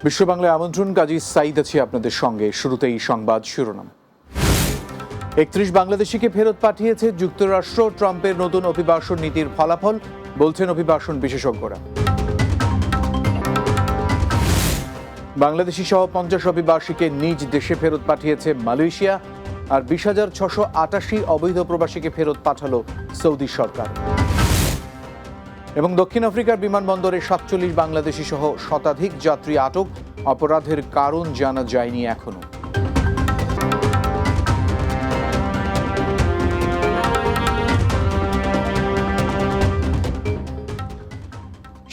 বিশ্ব বাংলায় আমন্ত্রণ, কাজী সাইদ আছি আপনাদের সঙ্গে। শুরুতেই সংবাদ শিরোনাম। ৩১ বাংলাদেশিকে ফেরত পাঠিয়েছে যুক্তরাষ্ট্র। ট্রাম্পের নতুন অভিবাসন নীতির ফলাফল, বলছেন অভিবাসন বিশেষজ্ঞরা। বাংলাদেশি সহ 50 অভিবাসীকে নিজ দেশে ফেরত পাঠিয়েছে মালয়েশিয়া, আর 20,688 অবৈধ প্রবাসীকে ফেরত পাঠালো সৌদি সরকার। এবং দক্ষিণ আফ্রিকার বিমানবন্দরে 47 বাংলাদেশি সহ শতাধিক যাত্রী আটক, অপরাধের কারণ জানা যায়নি এখনো।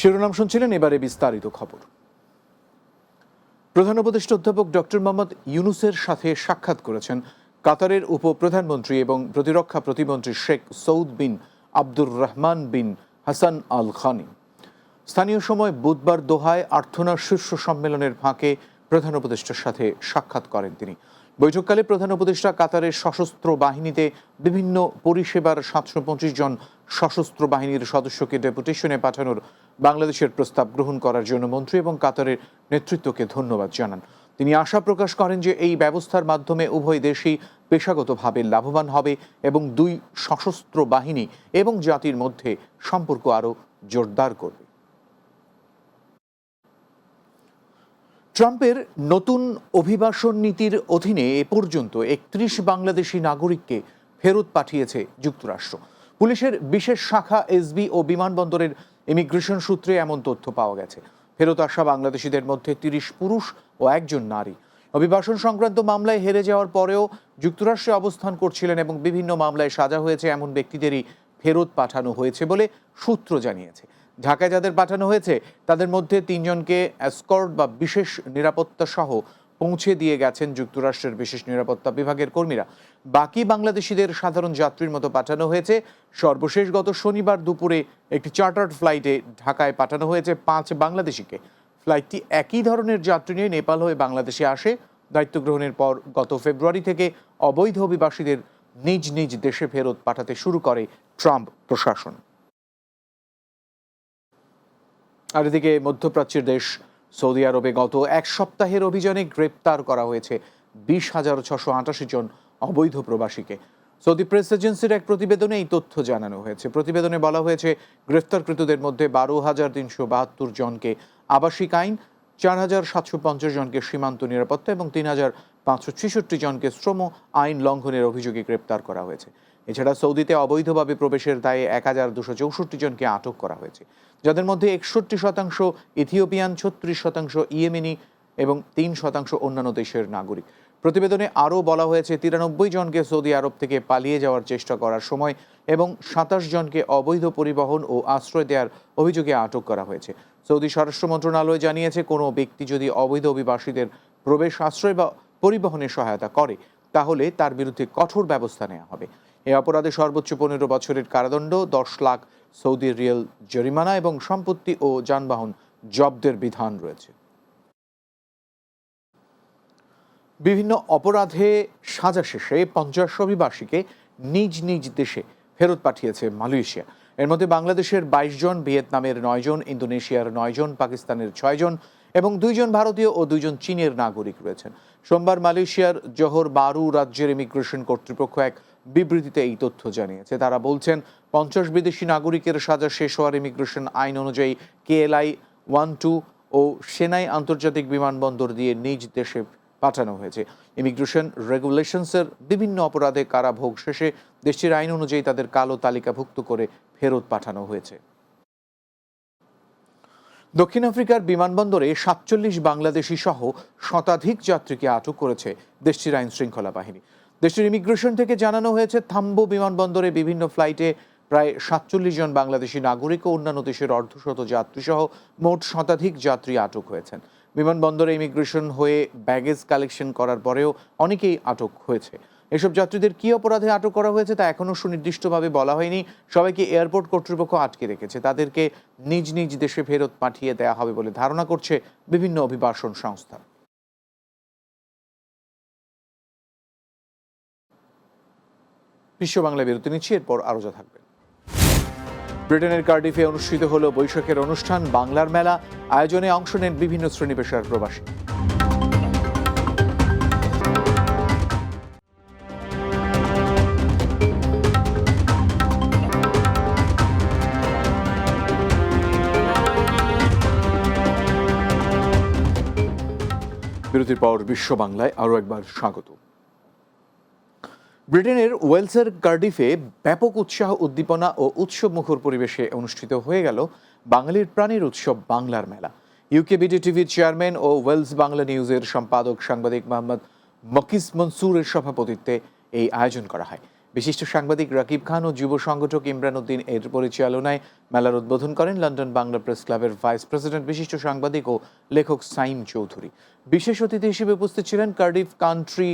শিরোনাম শুনছিলেন, এবারে বিস্তারিত খবর। প্রধান উপদেষ্টা অধ্যাপক ডক্টর মোহাম্মদ ইউনূসের সাথে সাক্ষাৎ করেছেন কাতারের উপপ্রধানমন্ত্রী এবং প্রতিরক্ষা প্রতিমন্ত্রী শেখ সৌদ বিন আব্দুর রহমান বিন হাসান আল খানি। স্থানীয় সময় বুধবার দোহায় আর্থনা শীর্ষ সম্মেলনের ফাঁকে প্রধান উপদেষ্টার সাথে সাক্ষাৎ করেন তিনি। বৈঠককালে প্রধান উপদেষ্টা কাতারের সশস্ত্র বাহিনীতে বিভিন্ন পরিষেবার 725 জন সশস্ত্র বাহিনীর সদস্যকে ডেপুটেশনে পাঠানোর বাংলাদেশের প্রস্তাব গ্রহণ করার জন্য মন্ত্রী এবং কাতারের নেতৃত্বকে ধন্যবাদ জানান। তিনি আশা প্রকাশ করেন যে এই ব্যবস্থার মাধ্যমে উভয় দেশই পেশাগতভাবে লাভবান হবে এবং দুই সশস্ত্র বাহিনী এবং জাতির মধ্যে সম্পর্ক আরও জোরদার করবে। ট্রাম্পের নতুন অভিবাসন নীতির অধীনে এ পর্যন্ত 31 বাংলাদেশি নাগরিককে ফেরত পাঠিয়েছে যুক্তরাষ্ট্র। পুলিশের বিশেষ শাখা এসবি ও বিমানবন্দরের ইমিগ্রেশন সূত্রে এমন তথ্য পাওয়া গেছে। ফেরত আসা বাংলাদেশিদের মধ্যে 30 পুরুষ ও 1 নারী। অভিবাসন সংক্রান্ত মামলায় হেরে যাওয়ার পরেও যুক্তরাষ্ট্রে অবস্থান করছিলেন এবং বিভিন্ন মামলায় সাজা হয়েছে এমন ব্যক্তিদেরই ফেরত পাঠানো হয়েছে বলে সূত্র জানিয়েছে। ঢাকায় যাদের পাঠানো হয়েছে তাদের মধ্যে 3 জনকে এসকর্ট বা বিশেষ নিরাপত্তা সহ পৌঁছে দিয়ে গেছেন যুক্তরাষ্ট্রের বিশেষ নিরাপত্তা বিভাগের কর্মীরা। বাকি বাংলাদেশিদের সাধারণ যাত্রীর মতো পাঠানো হয়েছে। সর্বশেষ গত শনিবার দুপুরে একটি চার্টার্ড ফ্লাইটে ঢাকায় পাঠানো হয়েছে 5 বাংলাদেশিকে। ফ্লাইটটি একই ধরনের যাত্রী নিয়ে নেপাল হয়ে বাংলাদেশে আসে। দায়িত্ব গ্রহণের পর গত ফেব্রুয়ারি থেকে অবৈধ অভিবাসীদের নিজ নিজ দেশে ফেরত পাঠাতে শুরু করে ট্রাম্প প্রশাসন। আর এদিকে মধ্যপ্রাচ্যের দেশ সৌদি আরবে গত এক সপ্তাহের অভিযানে গ্রেপ্তার করা হয়েছে 20,688 জন অবৈধ প্রবাসীকে। সৌদি প্রেস এজেন্সির এক প্রতিবেদনে এই তথ্য জানানো হয়েছে। প্রতিবেদনে বলা হয়েছে, গ্রেফতারকৃতদের মধ্যে 12,372 জনকে আবাসিক আইন, 4,750 জনকে সীমান্ত নিরাপত্তা এবং 3,566 জনকে শ্রম আইন লঙ্ঘনের অভিযোগে গ্রেপ্তার করা হয়েছে। এছাড়া সৌদিতে অবৈধভাবে প্রবেশের দায়ে 1,264 জনকে আটক করা হয়েছে, যাদের মধ্যে 61% ইথিওপিয়ান, 36% ইয়েমেনি এবং 3% অন্যান্য দেশের নাগরিক। প্রতিবেদনে আরও বলা হয়েছে, 93 জনকে সৌদি আরব থেকে পালিয়ে যাওয়ার চেষ্টা করার সময় এবং 27 জনকে অবৈধ পরিবহন ও আশ্রয় দেওয়ার অভিযোগে আটক করা হয়েছে। সৌদি স্বরাষ্ট্র মন্ত্রণালয় জানিয়েছে, কোনো ব্যক্তি যদি অবৈধ অভিবাসীদের প্রবেশ, আশ্রয় বা পরিবহনে সহায়তা করে তাহলে তার বিরুদ্ধে কঠোর ব্যবস্থা নেওয়া হবে। এই অপরাধে সর্বোচ্চ 15 বছরের কারাদণ্ড, 10 লাখ সৌদি রিয়াল জরিমানা এবং সম্পত্তি ও যানবাহন জব্দের বিধান রয়েছে। বিভিন্ন অপরাধে সাজা শেষে 50 অভিবাসীকে নিজ নিজ দেশে ফেরত পাঠিয়েছে মালয়েশিয়া। এর মধ্যে বাংলাদেশের 22 জন, ভিয়েতনামের 9 জন, ইন্দোনেশিয়ার 9 জন, পাকিস্তানের 6 জন এবং 2 জন ভারতীয় ও 2 জন চীনের নাগরিক রয়েছেন। সোমবার মালয়েশিয়ার জোহর বারু রাজ্যের ইমিগ্রেশন কর্তৃপক্ষ এক বিবৃতিতে এই তথ্য জানিয়েছে। তারা বলছেন, 50 বিদেশি নাগরিকের সাজা শেষ হওয়ার ইমিগ্রেশন আইন অনুযায়ী KLI 1-2 ও সেনাই আন্তর্জাতিক বিমানবন্দর দিয়ে নিজ দেশে পাঠানো হয়েছে। ইমিগ্রেশন রেগুলেশনসের বিভিন্ন অপরাধে কারাভোগ শেষে দেশটির আইন অনুযায়ী তাদের কালো তালিকাভুক্ত করে ফেরত পাঠানো হয়েছে। দক্ষিণ আফ্রিকার বিমানবন্দরে 47 বাংলাদেশি সহ শতাধিক যাত্রীকে আটক করেছে দেশটির আইন শৃঙ্খলা বাহিনী। দেশটির ইমিগ্রেশন থেকে জানানো হয়েছে, থাম্বো বিমানবন্দরে বিভিন্ন ফ্লাইটে প্রায় 47 জন বাংলাদেশি নাগরিক ও অন্যান্য দেশের অর্ধশত যাত্রী সহ মোট শতাধিক যাত্রী আটক হয়েছেন। বিমানবন্দরে ইমিগ্রেশন হয়ে ব্যাগেজ কালেকশন করার পরেও অনেকেই আটক হয়েছে। এসব যাত্রীদের কী অপরাধে আটক করা হয়েছে তা এখনও সুনির্দিষ্টভাবে বলা হয়নি। সবাইকে এয়ারপোর্ট কর্তৃপক্ষ আটকে রেখেছে। তাদেরকে নিজ নিজ দেশে ফেরত পাঠিয়ে দেওয়া হবে বলে ধারণা করছে বিভিন্ন অভিবাসন সংস্থা। বিশ্ব বাংলা বিরতি নিচ্ছি, এরপর আরও যা থাকবে। ব্রিটেনের কার্ডিফে অনুষ্ঠিত হলো বৈশাখের অনুষ্ঠান বাংলার মেলা। আয়োজনে অংশ নেন বিভিন্ন শ্রেণী পেশার প্রবাসী। বিরতির পর বিশ্ব বাংলায় আরও একবার স্বাগত। ব্রিটেনের ওয়েলসের কার্ডিফে ব্যাপক উৎসাহ উদ্দীপনা ও উৎসবমুখর পরিবেশে অনুষ্ঠিত হয়ে গেল বাঙালির প্রাণের উৎসব বাংলার মেলা। ইউকেবিডি টিভির চেয়ারম্যান ও ওয়েলস বাংলা নিউজের সম্পাদক সাংবাদিক মোহাম্মদ মকিস মনসুরের সভাপতিত্বে এই আয়োজন করা হয়। বিশিষ্ট সাংবাদিক রাকিব খান ও যুব সংগঠক ইমরান উদ্দিন এর পরিচালনায় মেলার উদ্বোধন করেন লন্ডন বাংলা প্রেস ক্লাবের ভাইস প্রেসিডেন্ট বিশিষ্ট সাংবাদিক ও লেখক সাইম চৌধুরী। বিশেষ অতিথি হিসেবে উপস্থিত ছিলেন কার্ডিফ কান্ট্রি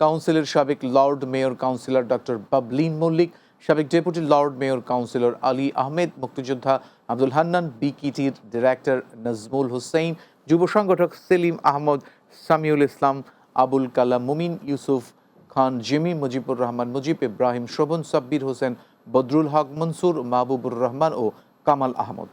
কাউন্সিলের সাবেক lord mayor councillor doctor Bablin Mallik, সাবেক deputy lord mayor councillor Ali Ahmed, মুক্তিযোদ্ধা আব্দুল হান্নান, বিকিটির ডিরেক্টর নাজমুল হুসাইন, যুব সংগঠক সেলিম আহমদ, সামিউল ইসলাম, আবুল কালাম মুমিন, ইউসুফ খান জিমি, মুজিবুর রহমান মুজিব, ইব্রাহিম শোভন, সাব্বির হোসেন, বদরুল হক মনসুর, মাহবুবুর রহমান ও কামাল আহমদ।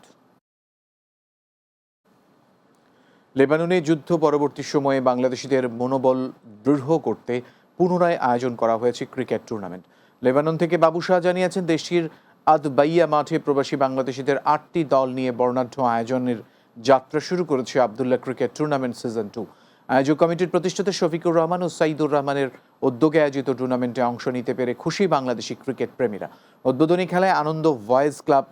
লেবাননে যুদ্ধ পরবর্তী সময়ে বাংলাদেশিদের মনোবল দৃঢ় করতে পুনরায় আয়োজন করা হয়েছে ক্রিকেট টুর্নামেন্ট। লেবানন থেকে বাবু শাহ জানিয়েছেন, দেশটির আদবাইয়া মাঠে প্রবাসী বাংলাদেশিদের 8টি দল নিয়ে বর্ণাঢ্য আয়োজনের যাত্রা শুরু করেছে আবদুল্লাহ ক্রিকেট টুর্নামেন্ট সিজন 2। আয়োজক কমিটির প্রতিষ্ঠাতা শফিকুর রহমান ও সাইদুর রহমানের উদ্যোগে আয়োজিত টুর্নামেন্টে অংশ নিতে পেরে খুশি বাংলাদেশি ক্রিকেট প্রেমীরা। উদ্বোধনী খেলায় আনন্দ ভয়েস ক্লাব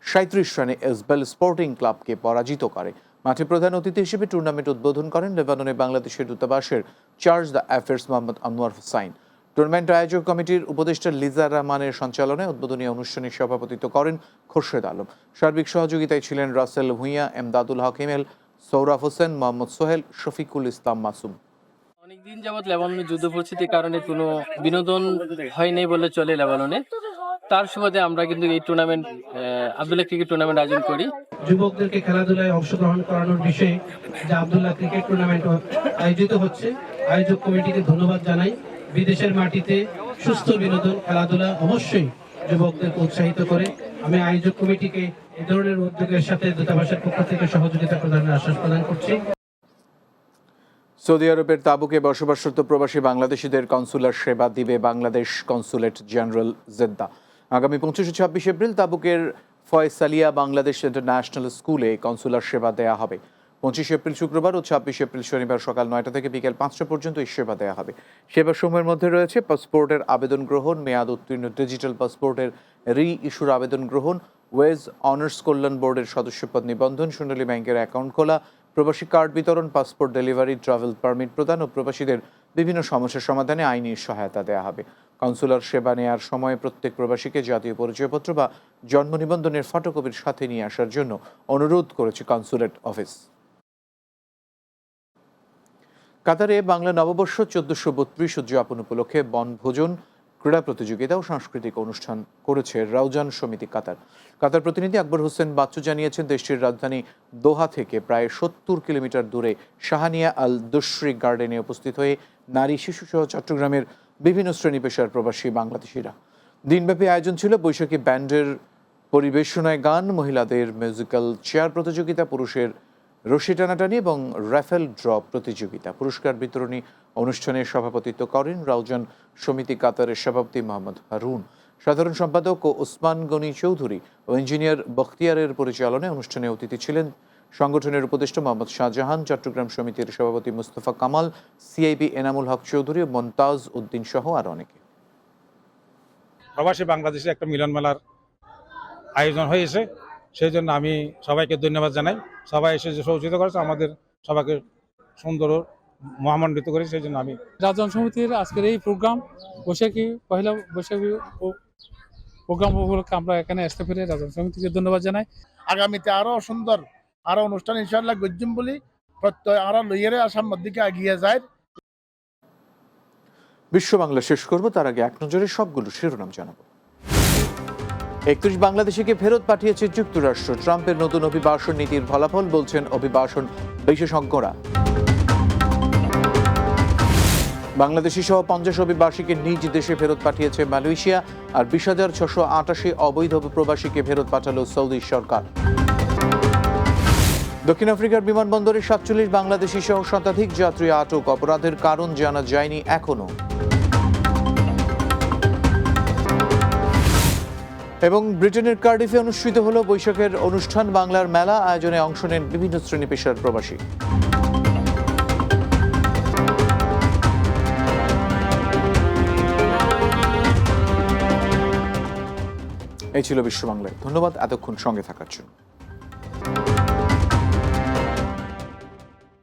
37 রানে এসবেল স্পোর্টিং ক্লাবকে পরাজিত করে। মাঠে প্রধান অতিথি হিসেবে টুর্নামেন্ট উদ্বোধন করেন লেবাননে বাংলাদেশের দূতাবাসের charge d' affaires Mohammad Anwar Hussain. Tournament আয়োজক কমিটির উপদেষ্টা লিজা রহমানের সঞ্চালনায় উদ্বোধনী অনুষ্ঠানে সভাপতিত্ব করেন খোরশেদ আলম। সার্বিক সহযোগিতায় ছিলেন রাসেল ভুঁইয়া, এমদাদুল হক হিমেল, সৌরাফ হোসেন, মোহাম্মদ সোহেল, শফিকুল ইসলাম মাসুম। অনেকদিন যাবৎ লেবাননের যুদ্ধ পরিস্থিতির কারণে কোনো বিনোদন হয়নি বলে চলে লেবাননে। তার সুবাদে আমরা কিন্তু এই টুর্নামেন্ট আবদুল্লাহ ক্রিকেট টুর্নামেন্ট আয়োজন করি। যুবকদেরকে খেলাধুলায় অংশগ্রহণ করানোর বিষয়ে যে আবদুল্লাহ ক্রিকেট টুর্নামেন্ট আয়োজিত হচ্ছে, আয়োজক কমিটিকে ধন্যবাদ জানাই। বিদেশের মাটিতে সুস্থ বিনোদন খেলাধুলা অবশ্যই যুবকদেরকে উৎসাহিত করে। আমি আয়োজক কমিটিকে এই ধরনের উদ্যোগের সাথে দূতাবাসের পক্ষ থেকে সহযোগিতা প্রদানের আশ্বাস প্রদান করছি। সৌদি আরবের তাবুকে বসবাসরত প্রবাসী বাংলাদেশিদের কনসুলার সেবা দিবে বাংলাদেশ কনসুলেট জেনারেল জেদ্দা। আগামী 25 ও 26 এপ্রিল তাবুকের ফয়সালিয়া বাংলাদেশ ইন্টারন্যাশনাল স্কুলে কনসুলার সেবা দেয়া হবে। 25 এপ্রিল শুক্রবার ও 26 এপ্রিল শনিবার সকাল 9টা থেকে বিকেল 5টা পর্যন্ত এই সেবা দেওয়া হবে। সেবাসমূহের মধ্যে রয়েছে পাসপোর্টের আবেদন গ্রহণ, মেয়াদ উত্তীর্ণ ডিজিটাল পাসপোর্টের রি ইস্যুর আবেদন গ্রহণ, ওয়েজ অনার্স কল্যাণ বোর্ডের সদস্যপদ নিবন্ধন, সোনালী ব্যাংকের অ্যাকাউন্ট খোলা, প্রবাসী কার্ড বিতরণ, পাসপোর্ট ডেলিভারি, ট্রাভেল পারমিট প্রদান ও প্রবাসীদের বিভিন্ন সমস্যার সমাধানে আইনি সহায়তা দেওয়া হবে। কনসুলার সেবা নেওয়ার সময় প্রত্যেক প্রবাসীকে জাতীয় পরিচয়পত্র বা জন্ম নিবন্ধনের ফটোকপির সাথে নিয়ে আসার জন্য অনুরোধ করেছে কনসুলেট অফিস। কাতারে বাংলা নববর্ষ 1432 উদযাপন উপলক্ষে বনভোজন, ক্রীড়া প্রতিযোগিতা ও সাংস্কৃতিক অনুষ্ঠান করেছে রাউজান সমিতি কাতার। কাতার প্রতিনিধি আকবর হোসেন বাচ্চু জানিয়েছেন, দেশটির রাজধানী দোহা থেকে প্রায় 70 কিলোমিটার দূরে শাহানিয়া আল দুশরি গার্ডেনে উপস্থিত হয়ে নারী, শিশু সহ চট্টগ্রামের বিভিন্ন শ্রেণী পেশার প্রবাসী বাংলাদেশিরা। দিনব্যাপী আয়োজন ছিল বৈশাখী ব্যান্ডের পরিবেশনায় গান, মহিলাদের মিউজিক্যাল চেয়ার প্রতিযোগিতা, পুরুষের রশি টানাটানি এবং র্যাফেল ড্র প্রতিযোগিতা। পুরস্কার বিতরণী অনুষ্ঠানে সভাপতিত্ব করেন রাউজান সমিতি কাতারের সভাপতি মোহাম্মদ হারুন। সাধারণ সম্পাদক ও ওসমান গনি চৌধুরী ও ইঞ্জিনিয়ার বখতিয়ারের পরিচালনায় অনুষ্ঠানে অতিথি ছিলেন সংগঠনের উপদেষ্টা মোহাম্মদ শাহজাহান, চট্টগ্রাম সমিতির সভাপতি মুস্তফা কামাল, সিআইবি এনামুল হক চৌধুরী ও মন্তাজ উদ্দিন সহ আর অনেকে। প্রবাসী বাংলাদেশে একটা মিলন মেলার আয়োজন হয়েছে, সেই জন্য আমি সবাইকে ধন্যবাদ জানাই। সবাই এসে যে সহযোগিতা করেছে, আমাদের সবাইকে সুন্দর মহামণ্ডিত করে, সেই জন্য আমি রাউজান সমিতির আজকের এই প্রোগ্রাম পয়লা বৈশাখী প্রোগ্রাম উপলক্ষে আমরা এখানে আসতে পেরে রাউজান সমিতিকে ধন্যবাদ জানাই। আগামীতে আরো সুন্দর আরো অনুষ্ঠান ইনশাআল্লাহ গজ্জিম বলি প্রত্যয় আরো লইয়েরে আসাম দিকে এগিয়ে যায়। বিশ্ব বাংলা শেষ করব, তার আগে এক নজরে সবগুলো শিরোনাম জানাবো। 31 বাংলাদেশিকে ফেরত পাঠিয়েছে যুক্তরাষ্ট্র। ট্রাম্পের নতুন অভিবাসন নীতির ফলাফল, বলছেন অভিবাসন বিশেষজ্ঞরা। বাংলাদেশি সহ 50 অভিবাসীকে নিজ দেশে ফেরত পাঠিয়েছে মালয়েশিয়া, আর 20,688 অবৈধ প্রবাসীকে ফেরত পাঠালো সৌদি সরকার। দক্ষিণ আফ্রিকার বিমানবন্দরে 47 বাংলাদেশি সহ শতাধিক যাত্রী আটক, অপরাধের কারণ জানা যায়নি এখনো। এবং ব্রিটেনের কার্ডিফে অনুষ্ঠিত হলো বৈশাখের অনুষ্ঠান বাংলার মেলা, আয়োজনে অংশ নেন বিভিন্ন শ্রেণী পেশার প্রবাসী। এই ছিল বিশ্ব বাংলায়। ধন্যবাদ এতক্ষণ সঙ্গে থাকার জন্য।